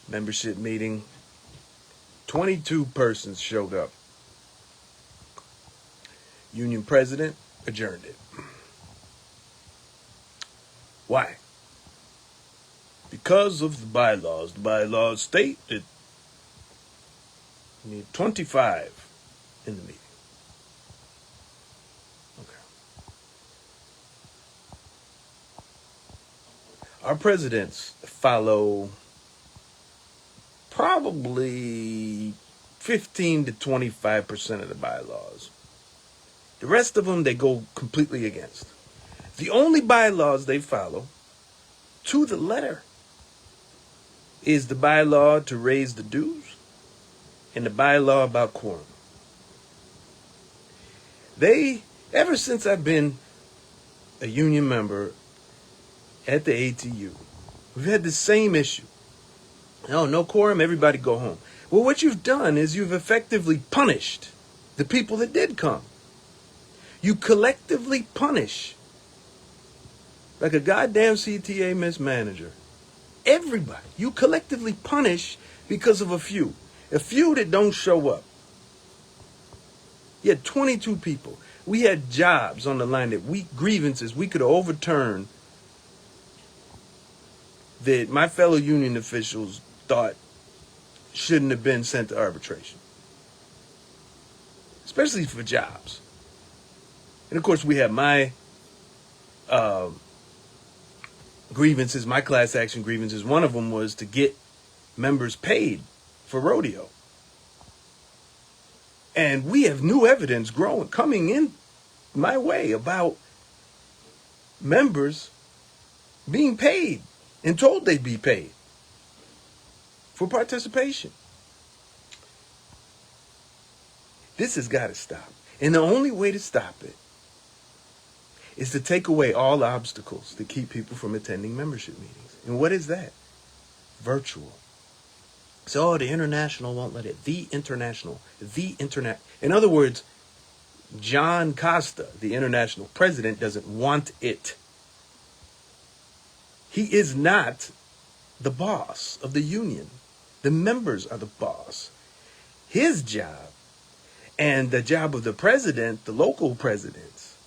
membership meeting. 22 persons showed up. Union president adjourned it. Why? Because of the bylaws. The bylaws state that you need 25 in the meeting. Okay. Our presidents follow probably 15 to 25% of the bylaws. The rest of them they go completely against. The only bylaws they follow to the letter is the bylaw to raise the dues and the bylaw about quorum. Ever since I've been a union member at the ATU, we've had the same issue. No quorum, everybody go home. Well, what you've done is you've effectively punished the people that did come. You collectively punish, like a goddamn CTA mismanager, everybody. You collectively punish because of a few that don't show up. You had 22 people. We had jobs on the line grievances we could overturn that my fellow union officials thought shouldn't have been sent to arbitration, especially for jobs. And of course, we have my grievances, my class action grievances. One of them was to get members paid for rodeo. And we have new evidence coming in my way about members being paid and told they'd be paid for participation. This has got to stop. And the only way to stop it is to take away all obstacles that keep people from attending membership meetings. And what is that? Virtual. So the international won't let it. The international. In other words, John Costa, the international president, doesn't want it. He is not the boss of the union. The members are the boss. His job and the job of the president, the local presidents,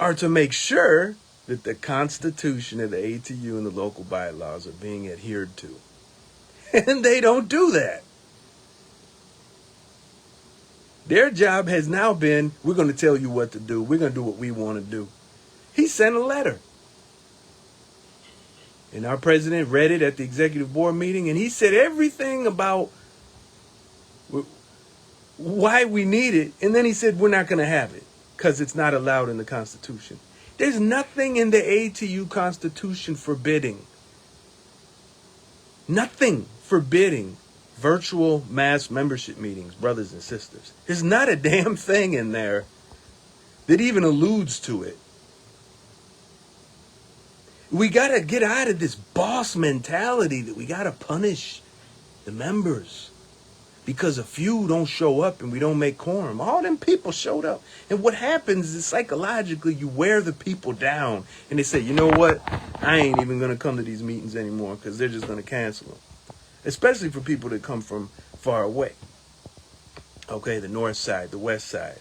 are to make sure that the Constitution of the ATU and the local bylaws are being adhered to. And they don't do that. Their job has now been, we're going to tell you what to do. We're going to do what we want to do. He sent a letter. And our president read it at the executive board meeting, and he said everything about why we need it. And then he said, we're not going to have it because it's not allowed in the Constitution. There's nothing in the ATU Constitution forbidding. Nothing forbidding virtual mass membership meetings, brothers and sisters. There's not a damn thing in there that even alludes to it. We got to get out of this boss mentality that we got to punish the members because a few don't show up and we don't make quorum. All them people showed up. And what happens is psychologically you wear the people down and they say, you know what? I ain't even going to come to these meetings anymore because they're just going to cancel them. Especially for people that come from far away. Okay, the north side, the west side.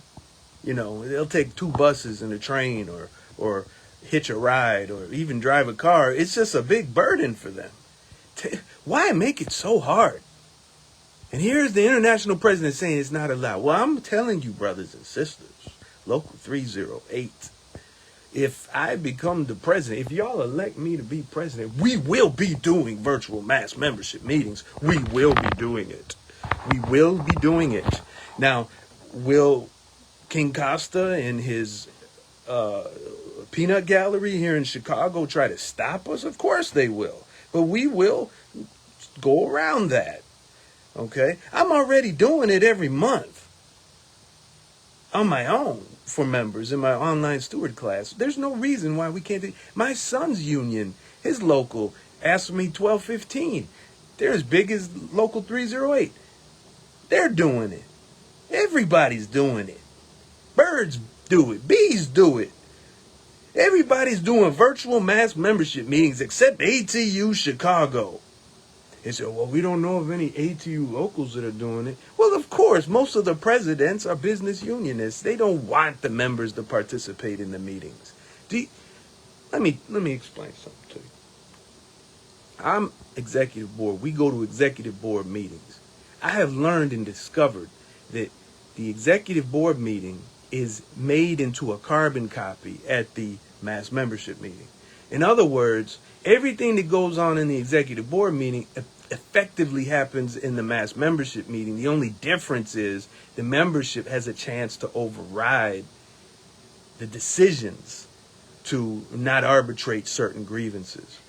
You know, they'll take 2 buses and a train or hitch a ride or even drive a car. It's just a big burden for them. Why make it so hard? And here's the international president saying it's not allowed. Well, I'm telling you, brothers and sisters, Local 308, if I become the president, if y'all elect me to be president, we will be doing virtual mass membership meetings. We will be doing it. We will be doing it. Now, will King Costa and his peanut gallery here in Chicago try to stop us? Of course they will. But we will go around that. Okay? I'm already doing it every month on my own for members in my online steward class. There's no reason why we can't do it. My son's union, his local, asked me 1215. They're as big as Local 308. They're doing it. Everybody's doing it. Birds do it. Bees do it. Everybody's doing virtual mass membership meetings except ATU Chicago. They say, well, we don't know of any ATU locals that are doing it. Well, of course, most of the presidents are business unionists. They don't want the members to participate in the meetings. Let me explain something to you. I'm executive board. We go to executive board meetings. I have learned and discovered that the executive board meeting is made into a carbon copy at the mass membership meeting. In other words, everything that goes on in the executive board meeting effectively happens in the mass membership meeting. The only difference is the membership has a chance to override the decisions to not arbitrate certain grievances.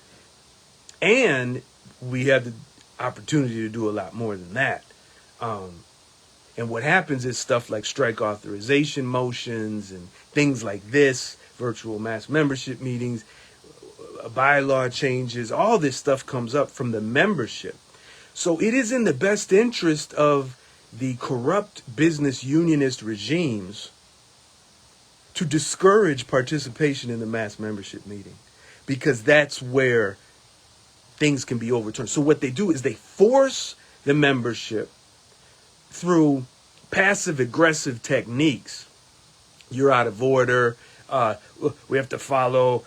And we have the opportunity to do a lot more than that. And what happens is stuff like strike authorization motions and things like this, virtual mass membership meetings, bylaw changes, all this stuff comes up from the membership. So it is in the best interest of the corrupt business unionist regimes to discourage participation in the mass membership meeting, because that's where things can be overturned. So what they do is they force the membership through passive aggressive techniques. You're out of order. We have to follow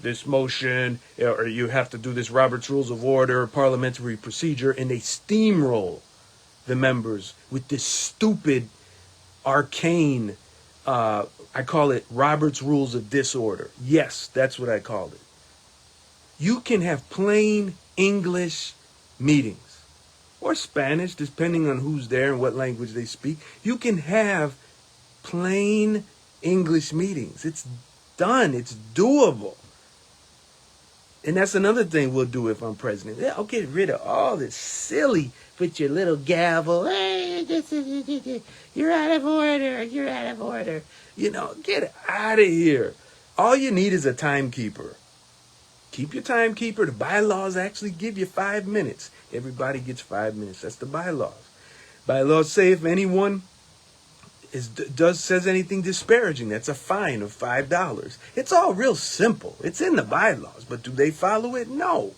this motion, or you have to do this Robert's Rules of Order, parliamentary procedure, and they steamroll the members with this stupid, arcane, I call it Robert's Rules of Disorder. Yes, that's what I called it. You can have plain English meetings, or Spanish, depending on who's there and what language they speak. You can have plain English meetings. It's done. It's doable. And that's another thing we'll do if I'm president. Yeah, I'll get rid of all this silly with your little gavel. Hey, you're out of order. You're out of order. You know, get out of here. All you need is a timekeeper. Keep your timekeeper. The bylaws actually give you 5 minutes. Everybody gets 5 minutes. That's the bylaws. Bylaws say if anyone says anything disparaging, that's a fine of $5. It's all real simple. It's in the bylaws, but do they follow it? No.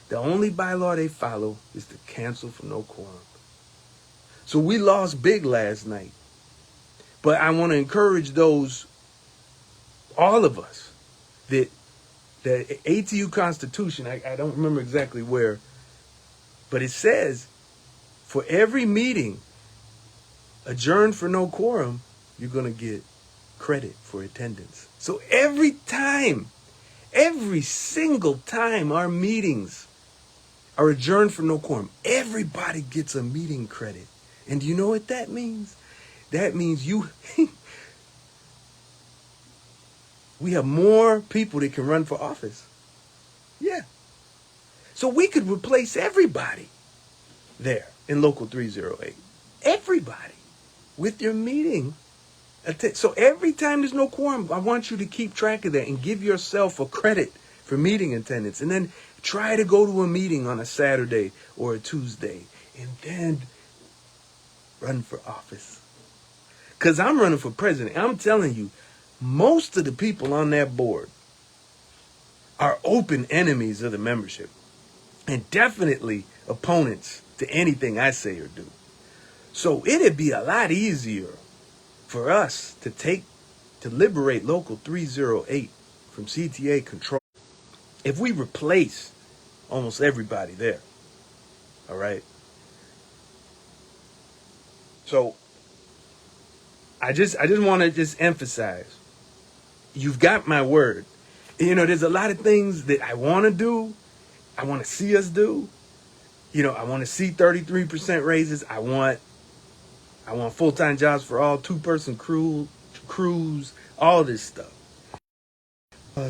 The only bylaw they follow is to cancel for no quorum. So we lost big last night. But I want to encourage those, all of us, that the ATU Constitution, I don't remember exactly where, but it says for every meeting adjourned for no quorum, you're going to get credit for attendance. So every single time our meetings are adjourned for no quorum, everybody gets a meeting credit. And do you know what that means? That means we have more people that can run for office. Yeah. So we could replace everybody there in Local 308. Everybody with your meeting. So every time there's no quorum, I want you to keep track of that and give yourself a credit for meeting attendance. And then try to go to a meeting on a Saturday or a Tuesday and then run for office. Because I'm running for president. I'm telling you, most of the people on that board are open enemies of the membership and definitely opponents to anything I say or do. So it'd be a lot easier for us to liberate Local 308 from CTA control if we replace almost everybody there. All right. So I just want to just emphasize, you've got my word. You know, there's a lot of things that I want to do. I want to see us do. You know, I want to see 33% raises. I want full-time jobs for all, 2-person crews, all this stuff.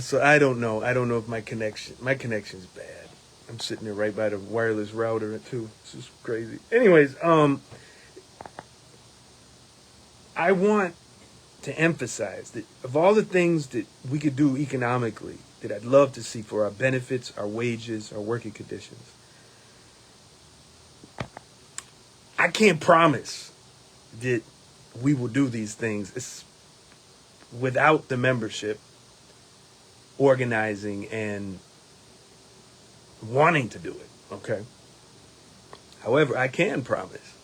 So I don't know. I don't know if my connection's bad. I'm sitting there right by the wireless router too. This is crazy. Anyways, I want to emphasize that of all the things that we could do economically that I'd love to see for our benefits, our wages, our working conditions, I can't promise that we will do these things without the membership organizing and wanting to do it, okay? However, I can promise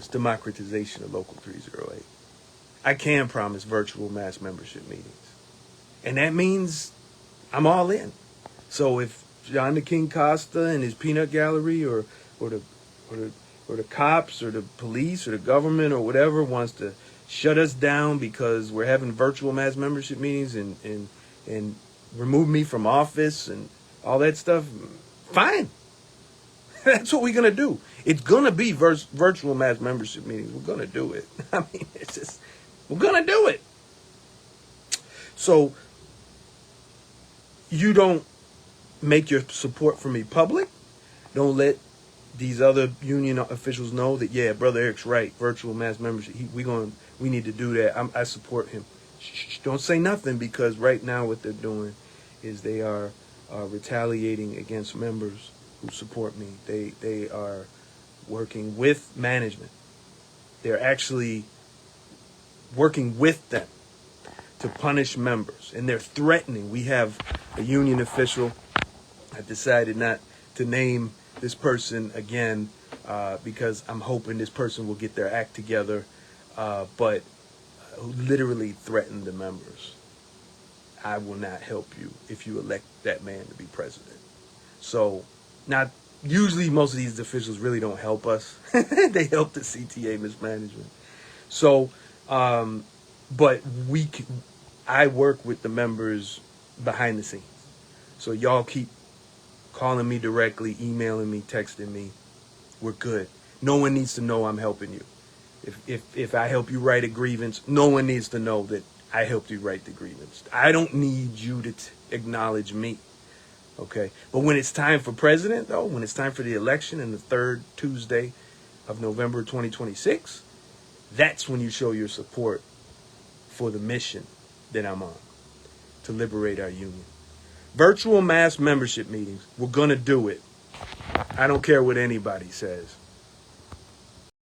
democratization of Local 308. I can promise virtual mass membership meetings. And that means I'm all in. So if John the King Costa and his peanut gallery or the or the or the cops or the police or the government or whatever wants to shut us down because we're having virtual mass membership meetings and remove me from office and all that stuff, fine. That's what we're going to do. It's going to be virtual mass membership meetings. We're going to do it. I mean, it's just, we're going to do it. So you don't make your support for me public. Don't let these other union officials know that, yeah, Brother Eric's right. Virtual mass membership. We need to do that. I support him. Shh, don't say nothing, because right now what they're doing is they are retaliating against members who support me. They are working with management. They're actually working with them to punish members, and they're threatening. We have a union official. I decided not to name this person again because I'm hoping this person will get their act together, but who literally threatened the members. I will not help you if you elect that man to be president. So, not usually most of these officials really don't help us. They help the CTA mismanagement. So, but I work with the members behind the scenes. So y'all keep calling me directly, emailing me, texting me. We're good. No one needs to know I'm helping you. If I help you write a grievance, no one needs to know that I helped you write the grievance. I don't need you to acknowledge me. Okay? But when it's time for president, though, when it's time for the election in the third Tuesday of November 2026, that's when you show your support for the mission that I'm on, to liberate our union. Virtual mass membership meetings, we're going to do it. I don't care what anybody says.